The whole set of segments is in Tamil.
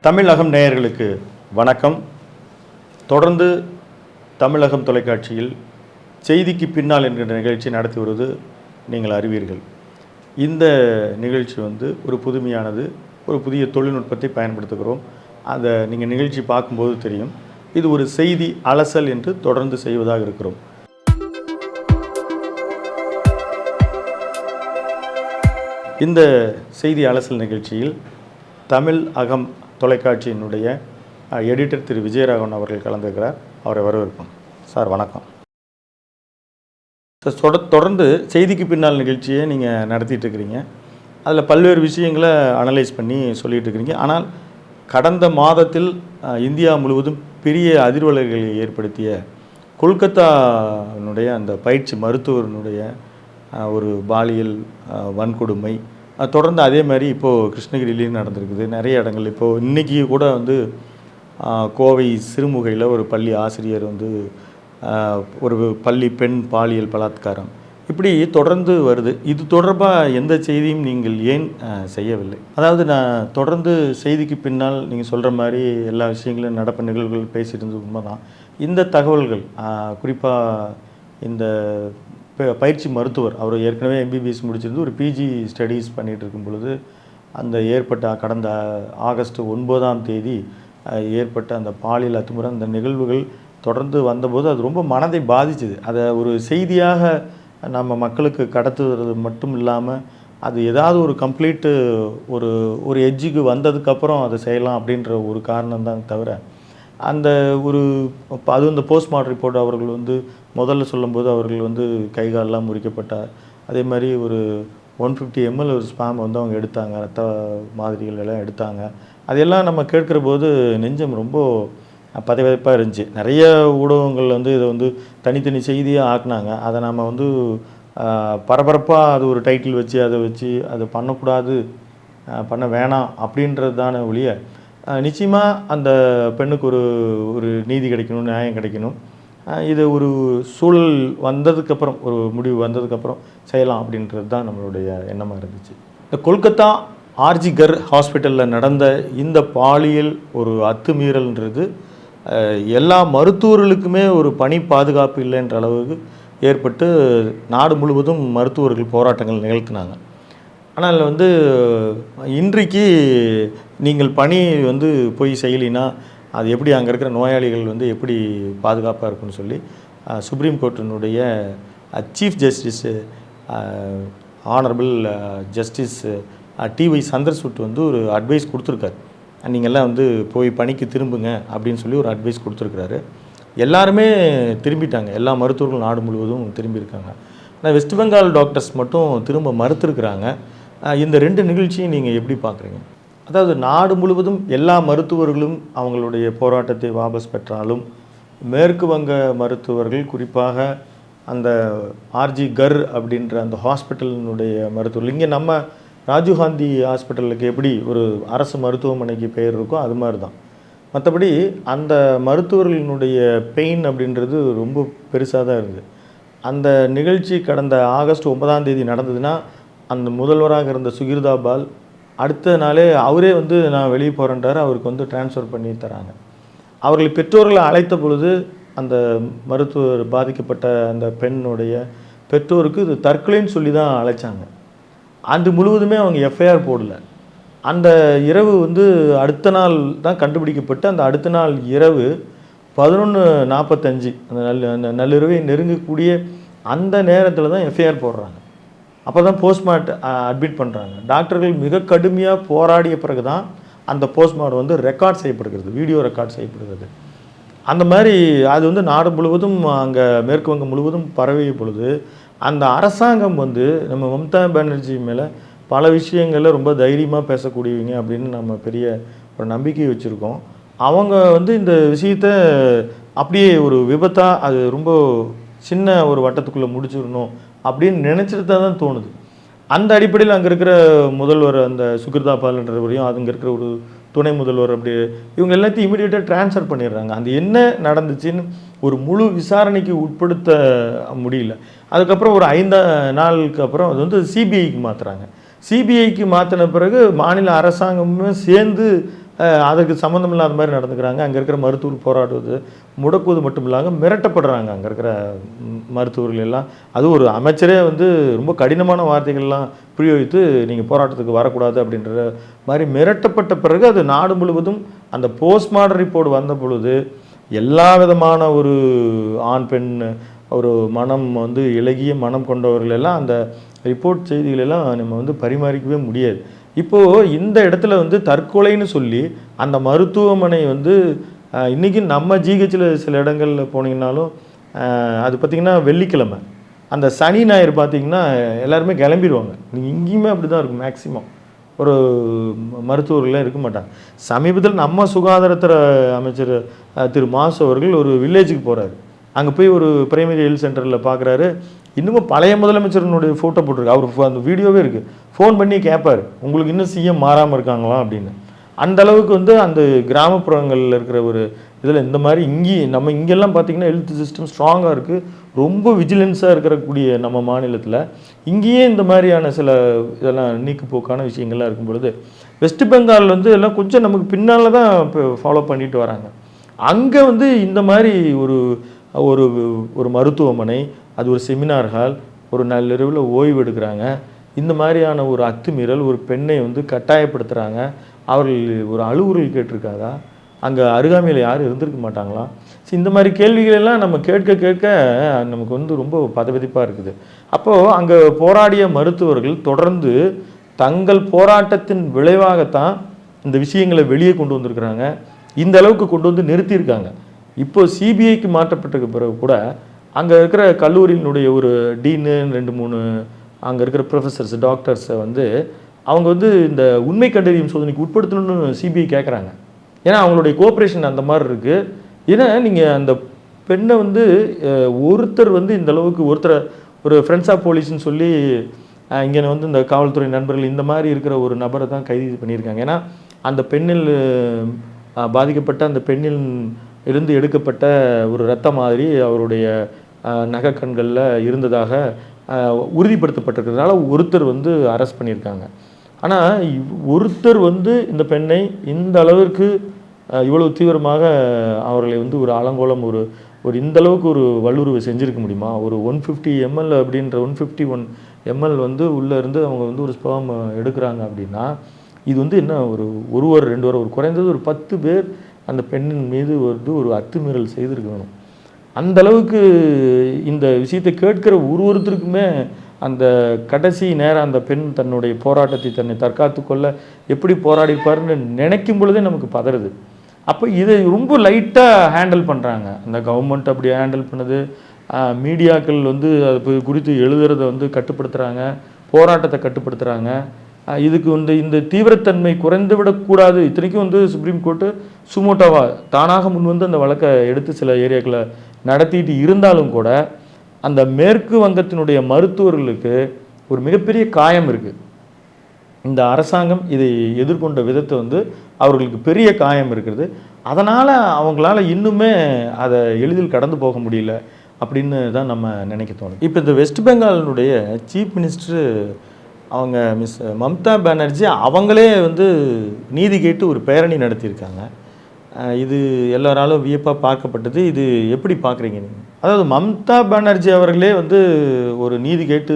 தமிழகம் நேயர்களுக்கு வணக்கம். தொடர்ந்து தமிழகம் தொலைக்காட்சியில் செய்திக்கு பின்னால் என்கிற நிகழ்ச்சி நடத்தி வருவது நீங்கள் அறிவீர்கள். இந்த நிகழ்ச்சி ஒரு புதுமையானது, ஒரு புதிய தொழில்நுட்பத்தை பயன்படுத்துகிறோம். அதை நீங்கள் நிகழ்ச்சி பார்க்கும்போது தெரியும். இது ஒரு செய்தி அலசல் என்று தொடர்ந்து செய்வதாக இருக்கிறோம். இந்த செய்தி அலசல் நிகழ்ச்சியில் தமிழ் அகம் தொலைக்காட்சியினுடைய எடிட்டர் திரு விஜயராகவன் அவர்கள் கலந்துக்கிறார். அவரை வரவேற்போம். சார் வணக்கம். சார், தொடர்ந்து செய்திக்கு பின்னால் நிகழ்ச்சியை நீங்கள் நடத்திட்டு இருக்கிறீங்க. அதில் பல்வேறு விஷயங்களை அனலைஸ் பண்ணி சொல்லிகிட்டு இருக்கிறீங்க. ஆனால் கடந்த மாதத்தில் இந்தியா முழுவதும் பெரிய அதிர்வலைகளை ஏற்படுத்திய கொல்கத்தாவினுடைய அந்த பயிற்சி மருத்துவனுடைய ஒரு பாலியல் வன்கொடுமை தொடர்ந்து அதே மாதிரி இப்போது கிருஷ்ணகிரியிலையும் நடந்திருக்குது. நிறைய இடங்கள் இப்போது இன்றைக்கி கூட கோவை சிறுமுகையில் ஒரு பள்ளி ஆசிரியர் ஒரு பள்ளி பெண் பாலியல் பலாத்காரம் இப்படி தொடர்ந்து வருது. இது தொடர்பாக எந்த செய்தியும் நீங்கள் ஏன் செய்யவில்லை? அதாவது நான் தொடர்ந்து செய்திக்கு பின்னால் நீங்கள் சொல்கிற மாதிரி எல்லா விஷயங்களும் நடப்பு நிகழ்வுகள் பேசிட்டு இருந்தது உண்மைதான். இந்த தகவல்கள் குறிப்பாக இந்த பயிற்சி மருத்துவர் அவர் ஏற்கனவே எம்பிபிஎஸ் முடிச்சிருந்து ஒரு பிஜி ஸ்டடீஸ் பண்ணிகிட்டு இருக்கும் பொழுது அந்த ஏற்பட்ட கடந்த ஆகஸ்ட் 9ஆம் தேதி ஏற்பட்ட அந்த பாலியல் அத்துமுறை அந்த நிகழ்வுகள் தொடர்ந்து வந்தபோது அது ரொம்ப மனதை பாதிச்சுது. அதை ஒரு செய்தியாக நம்ம மக்களுக்கு கடத்துறது மட்டும் இல்லாமல் அது ஏதாவது ஒரு கம்ப்ளீட்டு ஒரு எட்ஜுக்கு வந்ததுக்கப்புறம் அதை செய்யலாம் அப்படின்ற ஒரு காரணம் தான் தவிர அந்த அது இந்த போஸ்ட்மார்ட்டம் ரிப்போர்ட் அவர்கள் முதல்ல சொல்லும்போது அவர்கள் கைகாலெலாம் முறிக்கப்பட்டார். அதே மாதிரி ஒரு 150 ml ஒரு ஸ்பாம் அவங்க எடுத்தாங்க, ரத்த மாதிரிகள் எல்லாம் எடுத்தாங்க. அதையெல்லாம் நம்ம கேட்குற போது நெஞ்சம் ரொம்ப பதைவதைப்பாக இருந்துச்சு. நிறைய ஊடகங்கள் இதை தனித்தனி செய்தியாக ஆக்குனாங்க. அதை நம்ம பரபரப்பாக அது ஒரு டைட்டில் வச்சு அதை பண்ணக்கூடாது, பண்ண வேணாம் அப்படின்றது தானே ஒழிய நிச்சயமாக அந்த பெண்ணுக்கு ஒரு நீதி கிடைக்கணும், நியாயம் கிடைக்கணும். இது ஒரு சூழல் வந்ததுக்கப்புறம் ஒரு முடிவு வந்ததுக்கப்புறம் செய்யலாம் அப்படின்றது தான் நம்மளுடைய எண்ணமாக இருந்துச்சு. இந்த கொல்கத்தா ஆர்ஜி கர் ஹாஸ்பிட்டலில் நடந்த இந்த பாலியல் ஒரு அத்துமீறல்ன்றது எல்லா மருத்துவர்களுக்குமே ஒரு பணி பாதுகாப்பு இல்லைன்ற அளவுக்கு ஏற்பட்டு நாடு முழுவதும் மருத்துவர்கள் போராட்டங்கள் நிகழ்த்தினாங்க. ஆனால் இன்றைக்கு நீங்கள் பணி போய் செய்யலினா அது எப்படி அங்கே இருக்கிற நோயாளிகள் எப்படி பாதுகாப்பாக இருக்குன்னு சொல்லி சுப்ரீம் கோர்ட்டினுடைய chief justice honourable justice DY Chandrachud ஒரு அட்வைஸ் கொடுத்துருக்காரு. நீங்கள்லாம் போய் பணிக்கு திரும்புங்க அப்படின்னு சொல்லி ஒரு அட்வைஸ் கொடுத்துருக்குறாரு. எல்லாருமே திரும்பிட்டாங்க, எல்லா மருத்துவர்களும் நாடு முழுவதும் திரும்பியிருக்காங்க. ஆனால் வெஸ்ட் பெங்கால் டாக்டர்ஸ் மட்டும் திரும்ப மறுத்துருக்குறாங்க. இந்த ரெண்டு நிகழ்ச்சியும் நீங்கள் எப்படி பார்க்குறீங்க? அதாவது நாடு முழுவதும் எல்லா மருத்துவர்களும் அவங்களுடைய போராட்டத்தை வாபஸ் பெற்றாலும் மேற்கு வங்க மருத்துவர்கள் குறிப்பாக அந்த ஆர்ஜி கர் அப்படின்ற அந்த ஹாஸ்பிட்டலினுடைய மருத்துவர்கள் இங்கே நம்ம ராஜீவ்காந்தி ஹாஸ்பிட்டலுக்கு எப்படி ஒரு அரசு மருத்துவமனைக்கு பெயர் இருக்கோ அது மாதிரி தான். மற்றபடி அந்த மருத்துவர்களினுடைய பெயின் அப்படின்றது ரொம்ப பெருசாக தான் இருக்குது. அந்த நிகழ்ச்சி கடந்த ஆகஸ்ட் 9ஆம் தேதி நடந்ததுன்னா அந்த முதல்வராக இருந்த சுகிர்தா பால் அடுத்த நாளே அவரே நான் வெளியே போகிறேன்றாரு. அவருக்கு ட்ரான்ஸ்ஃபர் பண்ணி தராங்க. அவர்கள் பெற்றோர்களை அழைத்த பொழுது அந்த மருத்துவர் பாதிக்கப்பட்ட அந்த பெண்ணுடைய பெற்றோருக்கு இது தற்கொலைன்னு சொல்லி தான் அழைச்சாங்க. அது முழுவதுமே அவங்க எஃப்ஐஆர் போடல. அந்த இரவு அடுத்த நாள் தான் கண்டுபிடிக்கப்பட்டு அந்த அடுத்த நாள் இரவு 11:45 அந்த நள்ளிரவை நெருங்கக்கூடிய அந்த நேரத்தில் தான் எஃப்ஐஆர் போடுறாங்க. அப்போ தான் போஸ்ட்மார்ட்டம் அட்மிட் பண்ணுறாங்க. டாக்டர்கள் மிக கடுமையாக போராடிய பிறகு தான் அந்த போஸ்ட்மார்ட்டம் ரெக்கார்ட் செய்யப்படுகிறது, வீடியோ ரெக்கார்ட் செய்யப்படுகிறது. அந்த மாதிரி அது நாடு முழுவதும் அங்கே மேற்கு வங்கம் முழுவதும் பரவிய பொழுது அந்த அரசாங்கம் நம்ம மம்தா பானர்ஜி மேலே பல விஷயங்களில் ரொம்ப தைரியமாக பேசக்கூடியவங்க அப்படின்னு நம்ம பெரிய ஒரு நம்பிக்கை வச்சுருக்கோம். அவங்க இந்த விஷயத்தை அப்படியே ஒரு விபத்தாக அது ரொம்ப சின்ன ஒரு வட்டத்துக்குள்ளே முடிச்சிடணும் அப்படின்னு நினச்சிட்டு தான் தோணுது. அந்த அடிப்படையில் அங்கே இருக்கிற முதல்வர் அந்த சுகிர்தா பால்ன்றவரையும் அங்கே இருக்கிற ஒரு துணை முதல்வர் அப்படி இவங்க எல்லாத்தையும் இமீடியட்டாக ட்ரான்ஸ்ஃபர் பண்ணிடுறாங்க. அந்த என்ன நடந்துச்சுன்னு ஒரு முழு விசாரணைக்கு உட்படுத்த முடியல. அதுக்கப்புறம் ஒரு 5 நாளுக்கு அப்புறம் அது சிபிஐக்கு மாற்றுறாங்க. சிபிஐக்கு மாற்றின பிறகு மாநில அரசாங்கமும் சேர்ந்து அதுக்கு சம்மந்தம் இல்லாத மாதிரி நடந்துக்கிறாங்க. அங்கே இருக்கிற மருத்துவர் போராடுவது முடக்குவது மட்டும் இல்லாமல் மிரட்டப்படுறாங்க அங்கே இருக்கிற மருத்துவர்கள் எல்லாம். அது ஒரு அமைச்சரே வந்து ரொம்ப கடினமான வார்த்தைகள்லாம் பிரயோகித்து நீங்கள் போராட்டத்துக்கு வரக்கூடாது அப்படின்ற மாதிரி மிரட்டப்பட்ட பிறகு அது நாடு முழுவதும் அந்த போஸ்ட்மார்டம் ரிப்போர்ட் வந்த பொழுது எல்லா விதமான ஒரு ஆண் பெண் ஒரு மனம் வந்து இளகிய மனம் கொண்டவர்கள் எல்லாம் அந்த ரிப்போர்ட் செய்திகளெல்லாம் நம்ம வந்து பரிமாறிக்கவே முடியாது. இப்போது இந்த இடத்துல வந்து தற்கொலைன்னு சொல்லி அந்த மருத்துவமனை வந்து இன்றைக்கி நம்ம ஜிஹெச்சில் சில இடங்களில் போனீங்கன்னாலும் அது பார்த்திங்கன்னா வெள்ளிக்கிழமை அந்த சனி ஞாயிறு பார்த்திங்கன்னா எல்லாருமே கிளம்பிடுவாங்க. நீங்கள் இங்கேயுமே அப்படி தான் இருக்கும். மேக்சிமம் ஒரு மருத்துவர்கள்லாம் இருக்க மாட்டாங்க. சமீபத்தில் நம்ம சுகாதாரத்துறை அமைச்சர் திரு மாசு அவர்கள் ஒரு வில்லேஜுக்கு போகிறாரு. அங்கே போய் ஒரு பிரைமரி ஹெல்த் சென்டரில் பார்க்குறாரு. இன்னமும் பழைய முதலமைச்சருடைய ஃபோட்டோ போட்டிருக்கு. அவர் அந்த வீடியோவே இருக்குது. ஃபோன் பண்ணி கேட்பார், உங்களுக்கு இன்னும் சிஎம் மாறாமல் இருக்காங்களா அப்படின்னு. அந்த அளவுக்கு வந்து அந்த கிராமப்புறங்களில் இருக்கிற ஒரு இதில் இந்த மாதிரி நம்ம இங்கெல்லாம் பார்த்திங்கன்னா ஹெல்த் சிஸ்டம் ஸ்ட்ராங்காக இருக்குது. ரொம்ப விஜிலன்ஸாக இருக்கக்கூடிய நம்ம மாநிலத்தில் இங்கேயே இந்த மாதிரியான சில இதெல்லாம் நீக்குப்போக்கான விஷயங்கள்லாம் இருக்கும் பொழுது வெஸ்ட் பெங்கால் வந்து எல்லாம் கொஞ்சம் நமக்கு பின்னால் தான் இப்போ ஃபாலோ பண்ணிட்டு வராங்க. அங்கே வந்து இந்த மாதிரி ஒரு ஒரு ஒரு மருத்துவமனை, அது ஒரு செமினார் ஹால், ஒரு நள்ளிரவில் ஓய்வு எடுக்கிறாங்க. இந்த மாதிரியான ஒரு அத்துமீறல் ஒரு பெண்ணை வந்து கட்டாயப்படுத்துகிறாங்க. அவர்கள் ஒரு அழுகுரல் கேட்டிருக்காதா? அங்கே அருகாமையில் யாரும் இருந்திருக்க மாட்டாங்களா? இந்த மாதிரி கேள்விகளெல்லாம் நம்ம கேட்க கேட்க நமக்கு வந்து ரொம்ப பதபதிப்பாக இருக்குது. அப்போது அங்கே போராடிய மருத்துவர்கள் தொடர்ந்து தங்கள் போராட்டத்தின் விளைவாகத்தான் இந்த விஷயங்களை வெளியே கொண்டு வந்திருக்கிறாங்க. இந்த அளவுக்கு கொண்டு வந்து நிறுத்தியிருக்காங்க. இப்போது சிபிஐக்கு மாற்றப்பட்ட பிறகு கூட அங்கே இருக்கிற கல்லூரியினுடைய ஒரு டீனு 2-3 அங்கே இருக்கிற ப்ரொஃபஸர்ஸ் டாக்டர்ஸை வந்து அவங்க வந்து இந்த உண்மை கண்டறியும் சோதனைக்கு உட்படுத்தணும்னு சிபிஐ கேட்குறாங்க. ஏன்னா அவங்களுடைய கோஆப்ரேஷன் அந்த மாதிரி இருக்குது. ஏன்னா நீங்கள் அந்த பெண்ணை வந்து ஒருத்தர் வந்து இந்த அளவுக்கு ஒரு ஃப்ரெண்ட்ஸ் ஆஃப் போலீஸ்ன்னு சொல்லி இங்கே வந்து இந்த காவல்துறை நண்பர்கள் இந்த மாதிரி இருக்கிற ஒரு நபரை தான் கைது பண்ணியிருக்காங்க. ஏன்னா அந்த பெண்ணில் பாதிக்கப்பட்ட அந்த பெண்ணில் இருந்து எடுக்கப்பட்ட ஒரு இரத்த மாதிரி அவருடைய நகைக்கண்களில் இருந்ததாக உறுதிப்படுத்தப்பட்டிருக்கிறதுனால ஒருத்தர் வந்து அரெஸ்ட் பண்ணியிருக்காங்க. ஆனால் ஒருத்தர் வந்து இந்த பெண்ணை இந்த அளவிற்கு இவ்வளவு தீவிரமாக அவர்களை வந்து ஒரு அலங்கோலம் ஒரு இந்த அளவுக்கு ஒரு வல்லுறவை செஞ்சுருக்க முடியுமா? ஒரு 150 ml அப்படின்ற 151 ml வந்து உள்ளே இருந்து அவங்க வந்து ஒரு ஸ்பெர்ம் எடுக்கிறாங்க அப்படின்னா இது வந்து என்ன ஒரு 1 வாரம் 2 வாரம் ஒரு குறைந்தது ஒரு 10 பேர் அந்த பெண்ணின் மீது வந்து ஒரு அத்துமீறல் செய்திருக்கணும். அந்த அளவுக்கு இந்த விஷயத்தை கேட்கிற ஒருத்தருக்குமே அந்த கடைசி நேரம் அந்த பெண் தன்னுடைய போராட்டத்தை தன்னை தற்காத்து கொள்ள எப்படி போராடிப்பாருன்னு நினைக்கும் பொழுதே நமக்கு பதறுது. அப்போ இதை ரொம்ப லைட்டாக ஹேண்டில் பண்ணுறாங்க. அந்த கவர்மெண்ட் அப்படி ஹேண்டில் பண்ணுது. மீடியாக்கள் வந்து அது குறித்து எழுதுறதை வந்து கட்டுப்படுத்துகிறாங்க, போராட்டத்தை கட்டுப்படுத்துகிறாங்க. இதுக்கு வந்து இந்த தீவிரத்தன்மை குறைந்து விடக்கூடாது. இத்தனைக்கும் வந்து சுப்ரீம் கோர்ட்டு சுமோட்டோவா தானாக முன் வந்து அந்த வழக்கை எடுத்து சில ஏரியாக்களை நடத்திட்டு இருந்தாலும் கூட அந்த மேற்கு வங்கத்தினுடைய மருத்துவர்களுக்கு ஒரு மிகப்பெரிய காயம் இருக்குது. இந்த அரசாங்கம் இதை எதிர்கொண்ட விதத்தை வந்து அவர்களுக்கு பெரிய காயம் இருக்கிறது. அதனால் அவங்களால இன்னுமே அதை எளிதில் கடந்து போக முடியல அப்படின்னு தான் நம்ம நினைக்க தோணும். இப்போ இந்த வெஸ்ட் பெங்காலினுடைய சீஃப் மினிஸ்டரு அவங்க மிஸ் மம்தா பானர்ஜி அவங்களே வந்து நீதி கேட்டு ஒரு பேரணி நடத்தியிருக்காங்க. இது எல்லாராலும் வியப்பாக பார்க்கப்பட்டது. இது எப்படி பார்க்குறீங்க நீங்கள்? அதாவது மம்தா பானர்ஜி அவர்களே வந்து ஒரு நீதி கேட்டு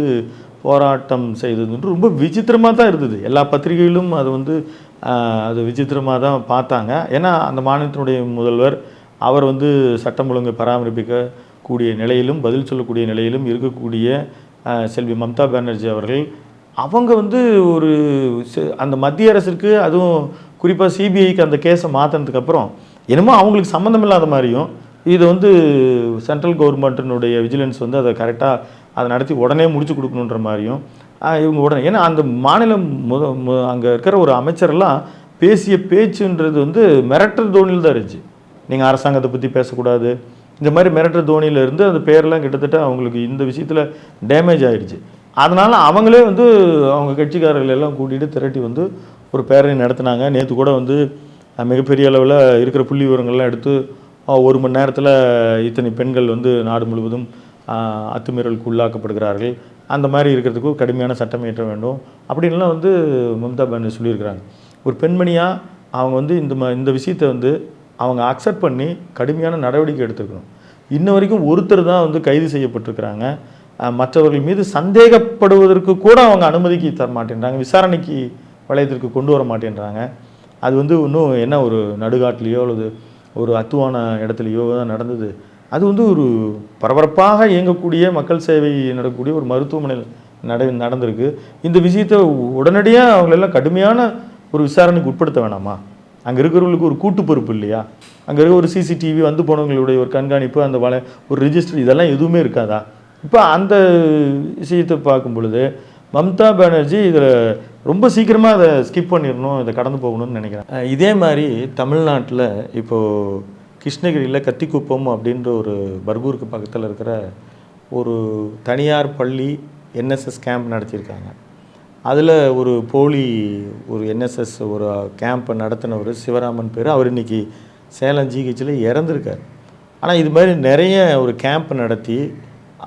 போராட்டம் செய்தது ரொம்ப விசித்திரமாக தான் இருந்தது. எல்லா பத்திரிகைகளும் அது வந்து அது விசித்திரமாக தான் பார்த்தாங்க. ஏன்னா அந்த மாநிலத்தினுடைய முதல்வர் அவர் வந்து சட்டம் ஒழுங்கை பராமரிப்பிக்கக்கூடிய நிலையிலும் பதில் சொல்லக்கூடிய நிலையிலும் இருக்கக்கூடிய செல்வி மம்தா பானர்ஜி அவர்கள் அவங்க வந்து ஒரு அந்த மத்திய அரசுக்கு அதுவும் குறிப்பாக சிபிஐக்கு அந்த கேஸை மாற்றினதுக்கப்புறம் என்னமோ அவங்களுக்கு சம்மந்தம் இல்லாத மாதிரியும் இது வந்து சென்ட்ரல் கவர்மெண்ட்டினுடைய விஜிலன்ஸ் வந்து அதை கரெக்டாக அதை நடத்தி உடனே முடிச்சு கொடுக்கணுன்ற மாதிரியும் இவங்க உடனே ஏன்னா அந்த மாநிலம் அங்கே இருக்கிற ஒரு அமைச்சரெல்லாம் பேசிய பேச்சுன்றது வந்து மிரட்டல் தோணியில் தான் இருந்துச்சு. நீங்கள் அரசாங்கத்தை பற்றி பேசக்கூடாது இந்த மாதிரி மிரட்டல் தோணியில் இருந்து அந்த பேரெல்லாம் கிட்டத்தட்ட அவங்களுக்கு இந்த விஷயத்தில் டேமேஜ் ஆகிடுச்சு. அதனால் அவங்களே வந்து அவங்க கட்சிக்காரர்கள் எல்லாம் கூட்டிகிட்டு திரட்டி வந்து ஒரு பேரணி நடத்தினாங்க. நேற்று கூட வந்து மிகப்பெரிய அளவில் இருக்கிற புள்ளி விவரங்கள்லாம் எடுத்து 1 மணி நேரத்தில் இத்தனை பெண்கள் வந்து நாடு முழுவதும் அத்துமீறலுக்கு உள்ளாக்கப்படுகிறார்கள், அந்த மாதிரி இருக்கிறதுக்கு கடுமையான சட்டம் இயற்ற வேண்டும் அப்படின்லாம் வந்து மம்தா பானர்ஜி சொல்லியிருக்கிறாங்க. ஒரு பெண்மணியாக அவங்க வந்து இந்த விஷயத்தை வந்து அவங்க அக்செப்ட் பண்ணி கடுமையான நடவடிக்கை எடுத்துக்கணும். இன்ன வரைக்கும் ஒருத்தர் தான் வந்து கைது செய்யப்பட்டிருக்கிறாங்க. மற்றவர்கள் மீது சந்தேகப்படுவதற்கு கூட அவங்க அனுமதிக்கு தர மாட்டேன்றாங்க, விசாரணைக்கு வளையத்திற்கு கொண்டு வர மாட்டேன்றாங்க. அது வந்து இன்னும் என்ன ஒரு நடுகாட்டிலையோ அல்லது ஒரு அத்துவான இடத்துலையோ தான் நடந்தது. அது வந்து ஒரு பரபரப்பாக இயங்கக்கூடிய மக்கள் சேவை நடக்கக்கூடிய ஒரு மருத்துவமனையில் நடந்திருக்கு. இந்த விஷயத்தை உடனடியாக அவங்களெல்லாம் கடுமையான ஒரு விசாரணைக்கு உட்படுத்த வேணாமா? அங்கே இருக்கிறவங்களுக்கு ஒரு கூட்டு பொறுப்பு இல்லையா? அங்கே இருக்க ஒரு சிசிடிவி, வந்து போனவங்களுடைய ஒரு கண்காணிப்பு, அந்த ஒரு ரிஜிஸ்டர், இதெல்லாம் எதுவுமே இருக்காதா? இப்போ அந்த விஷயத்தை பார்க்கும் பொழுது மம்தா பானர்ஜி இதில் ரொம்ப சீக்கிரமாக அதை ஸ்கிப் பண்ணிடணும், இதை கடந்து போகணும்னு நினைக்கிறேன். இதே மாதிரி தமிழ்நாட்டில் இப்போது கிருஷ்ணகிரியில் கத்திக்குப்பம் அப்படின்ற ஒரு பர்கூருக்கு பக்கத்தில் இருக்கிற ஒரு தனியார் பள்ளி என்எஸ்எஸ் கேம்ப் நடத்தியிருக்காங்க. அதில் ஒரு போலி ஒரு என்எஸ்எஸ் ஒரு கேம்பை நடத்தினவர் சிவராமன் பேர். அவர் இன்றைக்கி சேலம் ஜிஹெச்சில் இறந்துருக்கார். ஆனால் இது மாதிரி நிறைய ஒரு கேம்ப் நடத்தி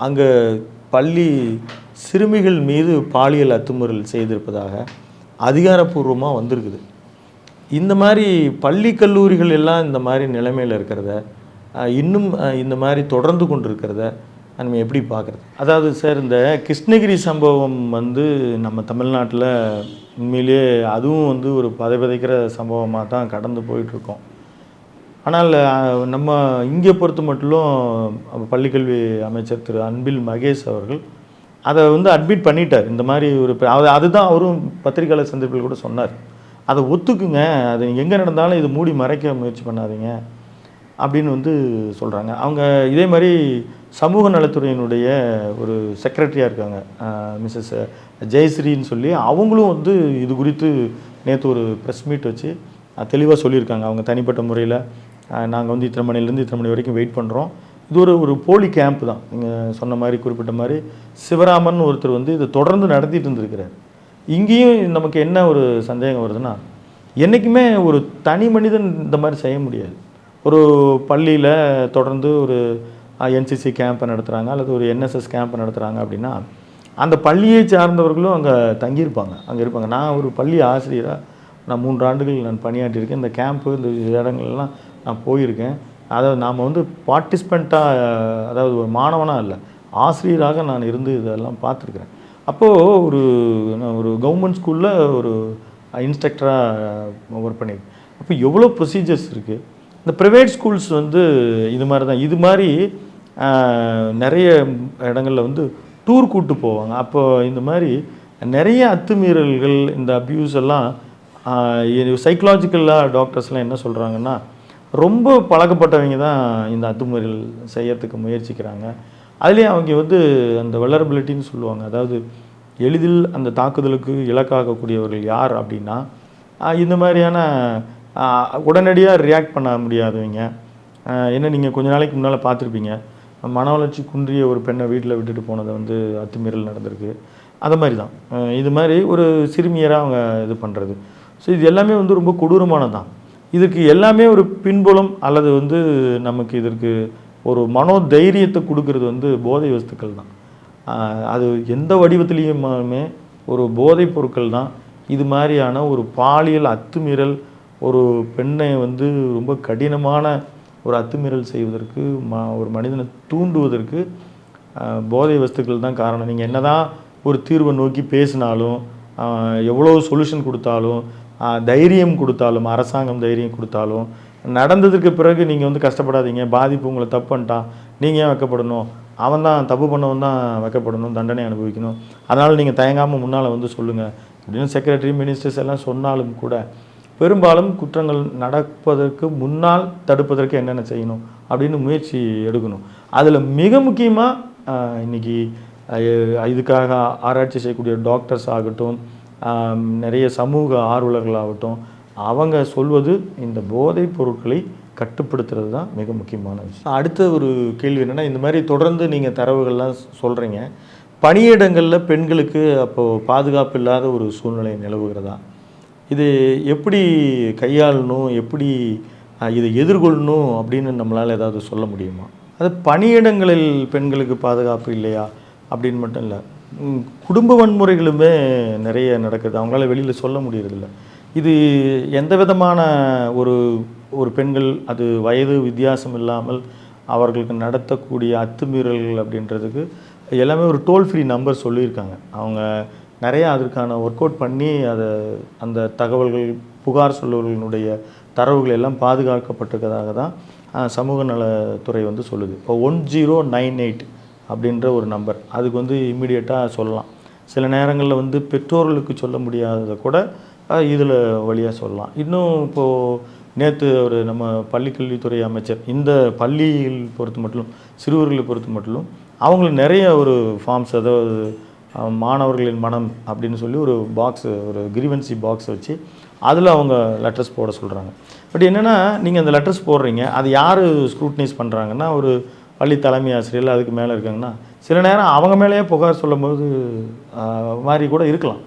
அங்கே பள்ளி சிறுமிகள் மீது பாலியல் அத்துமுறல் செய்திருப்பதாக அதிகாரப்பூர்வமாக வந்திருக்குது. இந்த மாதிரி பள்ளி கல்லூரிகள் எல்லாம் இந்த மாதிரி நிலைமையில் இருக்கிறத, இன்னும் இந்த மாதிரி தொடர்ந்து கொண்டு இருக்கிறத நம்ம எப்படி பார்க்குறது? அதாவது சார், இந்த கிருஷ்ணகிரி சம்பவம் வந்து நம்ம தமிழ்நாட்டில் உண்மையிலேயே அதுவும் வந்து ஒரு பதைக்கிற சம்பவமாக தான் கடந்து போயிட்டுருக்கோம். ஆனால் நம்ம இங்கே பொறுத்த மட்டும் பள்ளிக்கல்வி அமைச்சர் திரு அன்பில் மகேஷ் அவர்கள் அதை வந்து அட்மிட் பண்ணிட்டார். இந்த மாதிரி ஒரு அதுதான் அவரும் பத்திரிகையாளர் சந்திப்பில் கூட சொன்னார். அதை ஒத்துக்குங்க, அது எங்கே நடந்தாலும் இது மூடி மறைக்க முயற்சி பண்ணாதீங்க அப்படின்னு வந்து சொல்கிறாங்க. அவங்க இதே மாதிரி சமூக நலத்துறையினுடைய ஒரு செக்ரட்டரியாக இருக்காங்க, மிஸ்ஸஸ் ஜெயஸ்ரீன்னு சொல்லி. அவங்களும் வந்து இது குறித்து நேற்று ஒரு ப்ரெஸ் மீட் வச்சு தெளிவாக சொல்லியிருக்காங்க. அவங்க தனிப்பட்ட முறையில் நாங்கள் வந்து இத்தனை மணிலேருந்து இத்தனை மணி வரைக்கும் வெயிட் பண்ணுறோம், இது ஒரு போலி கேம்ப் தான். நீங்கள் சொன்ன மாதிரி குறிப்பிட்ட மாதிரி சிவராமன் ஒருத்தர் வந்து இதை தொடர்ந்து நடத்திட்டு இருந்திருக்கிறார். இங்கேயும் நமக்கு என்ன ஒரு சந்தேகம் வருதுன்னா, என்றைக்குமே ஒரு தனி மனிதன் இந்த மாதிரி செய்ய முடியாது. ஒரு பள்ளியில் தொடர்ந்து ஒரு என்சிசி கேம்பை நடத்துகிறாங்க அல்லது ஒரு என்எஸ்எஸ் கேம்பை நடத்துகிறாங்க அப்படின்னா அந்த பள்ளியை சார்ந்தவர்களும் அங்கே தங்கியிருப்பாங்க, அங்கே இருப்பாங்க. நான் ஒரு பள்ளி ஆசிரியராக நான் 3 ஆண்டுகள் நான் பணியாற்றியிருக்கேன். இந்த கேம்ப்பு இந்த இடங்கள்லாம் நான் போயிருக்கேன். அதாவது நாம் வந்து பார்ட்டிசிபெண்ட்டாக, அதாவது ஒரு மாணவனாக இல்லை, ஆசிரியராக நான் இருந்து இதெல்லாம் பார்த்துருக்குறேன். அப்போது நான் ஒரு கவர்மெண்ட் ஸ்கூலில் ஒரு இன்ஸ்ட்ரக்டராக ஒர்க் பண்ணியிருக்கேன். அப்போ எவ்வளோ ப்ரொசீஜர்ஸ் இருக்குது. இந்த ப்ரைவேட் ஸ்கூல்ஸ் வந்து இது மாதிரி தான். இது மாதிரி நிறைய இடங்களில் வந்து டூர் கூப்பிட்டு போவாங்க. அப்போ இந்த மாதிரி நிறைய அத்துமீறல்கள், இந்த அப்யூஸ் எல்லாம் சைக்கலாஜிக்கலாக டாக்டர்ஸ்லாம் என்ன சொல்கிறாங்கன்னா, ரொம்ப பழக்கப்பட்டவங்க தான் இந்த அத்துமீறல் செய்யறதுக்கு முயற்சிக்கிறாங்க. அதுலேயே அவங்க வந்து அந்த வல்லரபிலிட்டின்னு சொல்லுவாங்க. அதாவது எளிதில் அந்த தாக்குதலுக்கு இலக்காகக்கூடியவர்கள் யார் அப்படின்னா, இந்த மாதிரியான உடனடியாக ரியாக்ட் பண்ண முடியாதவங்க. என்ன, நீங்கள் கொஞ்ச நாளைக்கு முன்னால் பார்த்துருப்பீங்க, மன வளர்ச்சி குன்றிய ஒரு பெண்ணை வீட்டில் விட்டுட்டு போனதை வந்து அத்துமீறல் நடந்திருக்கு. அது மாதிரி தான் இது மாதிரி ஒரு சிறுமியராக அவங்க இது பண்ணுறது. ஸோ இது எல்லாமே வந்து ரொம்ப கொடூரமானது தான். இதுக்கு எல்லாமே ஒரு பின்புலம் அல்லது வந்து நமக்கு இதற்கு ஒரு மனோதைரியத்தை கொடுக்கறது வந்து போதை வஸ்துக்கள் தான். அது எந்த வடிவத்திலையுமே ஒரு போதைப் பொருட்கள் தான் இது மாதிரியான ஒரு பாலியல் அத்துமீறல், ஒரு பெண்ணை வந்து ரொம்ப கடினமான ஒரு அத்துமீறல் செய்வதற்கு, ஒரு மனிதனை தூண்டுவதற்கு போதை வஸ்துக்கள் தான் காரணம். நீங்கள் என்ன தான் ஒரு தீர்வை நோக்கி பேசினாலும், எவ்வளோ சொல்யூஷன் கொடுத்தாலும், தைரியம் கொடுத்தாலும், அரசாங்கம் தைரியம் கொடுத்தாலும், நடந்ததுக்கு பிறகு நீங்கள் வந்து கஷ்டப்படாதீங்க, பாதிப்பு உங்களை தப்பு பண்ணிட்டான், நீங்கள் ஏன் வைக்கப்படணும், அவன் தான் தப்பு பண்ணவன் தான் வைக்கப்படணும், தண்டனை அனுபவிக்கணும், அதனால் நீங்கள் தயங்காமல் முன்னால் வந்து சொல்லுங்கள் அப்படின்னு செக்ரட்டரி, மினிஸ்டர்ஸ் எல்லாம் சொன்னாலும் கூட பெரும்பாலும் குற்றங்கள் நடப்பதற்கு முன்னால் தடுப்பதற்கு என்னென்ன செய்யணும் அப்படின்னு முயற்சி எடுக்கணும். அதில் மிக முக்கியமாக இன்றைக்கி இதுக்காக ஆராய்ச்சி செய்யக்கூடிய டாக்டர்ஸ் ஆகட்டும், நிறைய சமூக ஆர்வலர்களாகட்டும், அவங்க சொல்வது இந்த போதைப் பொருட்களை கட்டுப்படுத்துறது தான் மிக முக்கியமான விஷயம். அடுத்த ஒரு கேள்வி என்னென்னா, இந்த மாதிரி தொடர்ந்து நீங்கள் தரவுகள்லாம் சொல்கிறீங்க, பணியிடங்களில் பெண்களுக்கு அப்போது பாதுகாப்பு இல்லாத ஒரு சூழ்நிலை நிலவுகிறதா? இது எப்படி கையாளணும், எப்படி இதை எதிர்கொள்ளணும் அப்படின்னு நம்மளால் ஏதாவது சொல்ல முடியுமா? அது பணியிடங்களில் பெண்களுக்கு பாதுகாப்பு இல்லையா அப்படின்னு மட்டும் இல்லை, குடும்ப வன்முறைகளுமே நிறைய நடக்குது, அவங்களால வெளியில் சொல்ல முடியறதில்ல. இது எந்த விதமான ஒரு ஒரு பெண்கள் அது வயது வித்தியாசம் இல்லாமல் அவர்களுக்கு நடத்தக்கூடிய அத்துமீறல்கள் அப்படின்றதுக்கு எல்லாமே ஒரு டோல் ஃப்ரீ நம்பர் சொல்லியிருக்காங்க. அவங்க நிறையா அதற்கான ஒர்க் அவுட் பண்ணி அதை அந்த தகவல்கள் புகார் சொல்லுவர்களுடைய தரவுகள் எல்லாம் பாதுகாக்கப்பட்டிருக்கிறதாக தான் சமூக நலத்துறை வந்து சொல்லுது. இப்போ 1098 அப்படின்ற ஒரு நம்பர் அதுக்கு வந்து இம்மிடியேட்டாக சொல்லலாம். சில நேரங்களில் வந்து பெற்றோர்களுக்கு சொல்ல முடியாததை கூட இதில் வழியாக சொல்லலாம். இன்னும் இப்போது நேற்று ஒரு நம்ம பள்ளிக்கல்வித்துறை அமைச்சர் இந்த பள்ளியில் பொறுத்த மட்டும் சிறுவர்களை பொறுத்த மட்டும் அவங்களுக்கு நிறைய ஒரு ஃபார்ம்ஸ், அதாவது மாணவர்களின் மனம் அப்படின்னு சொல்லி ஒரு பாக்ஸு, ஒரு கிரீவன்சி பாக்ஸ் வச்சு அதில் அவங்க லெட்டர்ஸ் போட சொல்கிறாங்க. பட் என்னென்னா நீங்கள் அந்த லெட்டர்ஸ் போடுறீங்க, அது யார் ஸ்க்ரூட்னைஸ் பண்ணுறாங்கன்னா ஒரு பள்ளி தலைமை ஆசிரியர் அதுக்கு மேலே இருக்காங்கன்னா சில நேரம் அவங்க மேலேயே புகார் சொல்லும்போது மாதிரி கூட இருக்கலாம்.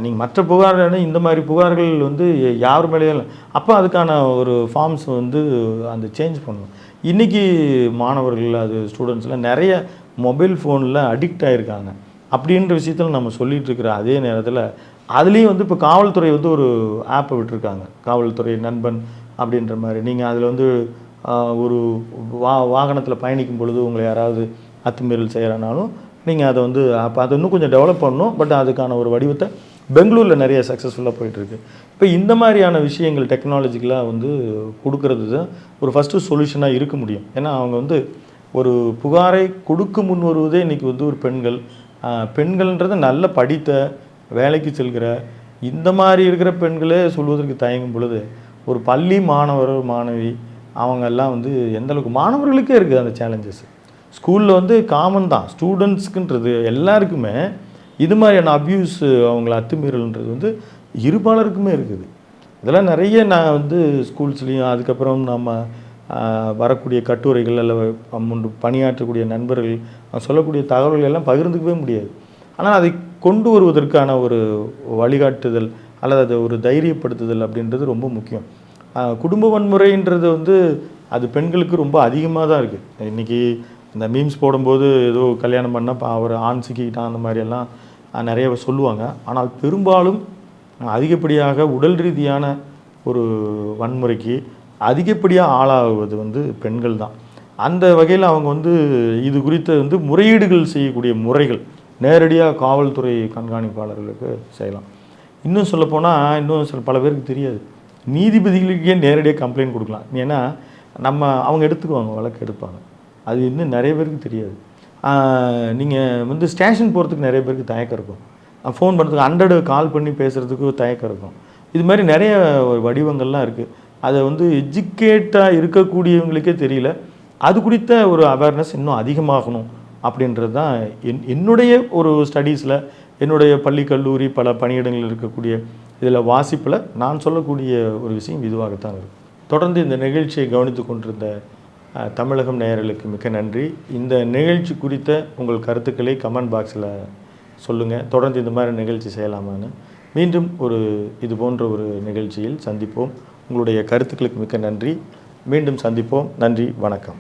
நீங்கள் மற்ற புகார் இந்த மாதிரி புகார்கள் வந்து யார் மேலேயும் இல்லை. அப்போ அதுக்கான ஒரு ஃபார்ம்ஸ் வந்து அந்த சேஞ்ச் பண்ணணும். இன்றைக்கி மாணவர்கள் அது ஸ்டூடெண்ட்ஸ்லாம் நிறைய மொபைல் ஃபோனில் அடிக்ட் ஆகிருக்காங்க. அப்படின்ற விஷயத்தில் நம்ம சொல்லிகிட்டு இருக்கிற அதே நேரத்தில் அதுலேயும் வந்து இப்போ காவல்துறை வந்து ஒரு ஆப்பை விட்டுருக்காங்க, காவல்துறை நண்பன் அப்படின்ற மாதிரி. நீங்கள் அதில் வந்து ஒரு வாகனத்தில் பயணிக்கும் பொழுது உங்களை யாராவது அத்துமீறல் செய்கிறனாலும் நீங்கள் அதை வந்து அப்போ அதை இன்னும் கொஞ்சம் டெவலப் பண்ணணும். பட் அதுக்கான ஒரு வடிவத்தை பெங்களூரில் நிறைய சக்ஸஸ்ஃபுல்லாக போயிட்டுருக்கு. இப்போ இந்த மாதிரியான விஷயங்கள் டெக்னாலஜிக்கலாக வந்து கொடுக்கறது தான் ஒரு ஃபஸ்ட்டு சொல்யூஷனாக இருக்க முடியும். ஏன்னா அவங்க வந்து ஒரு புகாரை கொடுக்க முன் வருவதே இன்றைக்கி வந்து ஒரு பெண்கள்ன்றது நல்ல படித்த வேலைக்கு செல்கிற இந்த மாதிரி இருக்கிற பெண்களே சொல்வதற்கு தயங்கும் பொழுது ஒரு பள்ளி மாணவர் மாணவி அவங்கெல்லாம் வந்து எந்தளவுக்கு மாணவர்களுக்கே இருக்குது அந்த சேலஞ்சஸ். ஸ்கூலில் வந்து காமன் தான், ஸ்டூடெண்ட்ஸுக்குன்றது எல்லாருக்குமே இது மாதிரியான அப்யூஸ் அவங்கள அத்துமீறல்ன்றது வந்து இருபாலருக்குமே இருக்குது. இதெல்லாம் நிறைய நான் வந்து ஸ்கூல்ஸ்லேயும் அதுக்கப்புறம் நம்ம வரக்கூடிய கட்டுரைகள் அல்ல முன்பு பணியாற்றக்கூடிய நண்பர்கள் சொல்லக்கூடிய தகவல்கள் எல்லாம் பகிர்ந்துக்கவே முடியாது. ஆனால் அதை கொண்டு வருவதற்கான ஒரு வழிகாட்டுதல் அல்லது அதை ஒரு தைரியப்படுத்துதல் அப்படின்றது ரொம்ப முக்கியம். குடும்ப வன்முறைன்றது வந்து அது பெண்களுக்கு ரொம்ப அதிகமாக தான் இருக்குது. இன்றைக்கி இந்த மீம்ஸ் போடும்போது ஏதோ கல்யாணம் பண்ணால் அவர் ஆண் சிக்கிக்கிட்டான் அந்த மாதிரியெல்லாம் நிறைய சொல்லுவாங்க. ஆனால் பெரும்பாலும் அதிகப்படியாக உடல் ரீதியான ஒரு வன்முறைக்கு அதிகப்படியாக ஆளாகுவது வந்து பெண்கள் தான். அந்த வகையில் அவங்க வந்து இது குறித்த வந்து முறையீடுகள் செய்யக்கூடிய முறைகள் நேரடியாக காவல்துறை கண்காணிப்பாளர்களுக்கு செய்யலாம். இன்னும் சொல்லப்போனால் இன்னும் பல பேருக்கு தெரியாது, நீதிபதிகளுக்கே நேரடியாக கம்ப்ளைண்ட் கொடுக்கலாம். ஏன்னா அவங்க எடுத்துக்குவாங்க, வழக்கு எடுப்பாங்க. அது இன்னும் நிறைய பேருக்கு தெரியாது. நீங்கள் வந்து ஸ்டேஷன் போகிறதுக்கு நிறைய பேருக்கு தயக்கம் இருக்கும், ஃபோன் பண்ணுறதுக்கு 100 கால் பண்ணி பேசுகிறதுக்கு தயக்கம் இருக்கும். இது மாதிரி நிறைய வடிவங்கள்லாம் இருக்குது. அதை வந்து எஜுகேட்டாக இருக்கக்கூடியவங்களுக்கே தெரியல. அது குறித்த ஒரு அவேர்னஸ் இன்னும் அதிகமாகணும் அப்படின்றது தான் என்னுடைய ஒரு ஸ்டடீஸில், என்னுடைய பள்ளி கல்லூரி பல பணியிடங்களில் இருக்கக்கூடிய இதில் வாசிப்பில் நான் சொல்லக்கூடிய ஒரு விஷயம் இதுவாகத்தான் இருக்குது. தொடர்ந்து இந்த நிகழ்ச்சியை கவனித்து கொண்டிருந்த தமிழகம் நேயர்களுக்கு மிக்க நன்றி. இந்த நிகழ்ச்சி குறித்த உங்கள் கருத்துக்களை கமெண்ட் பாக்ஸில் சொல்லுங்கள். தொடர்ந்து இந்த மாதிரி நிகழ்ச்சி செய்யலாமான்னு. மீண்டும் இது போன்ற ஒரு நிகழ்ச்சியில் சந்திப்போம். உங்களுடைய கருத்துக்களுக்கு மிக்க நன்றி. மீண்டும் சந்திப்போம். நன்றி, வணக்கம்.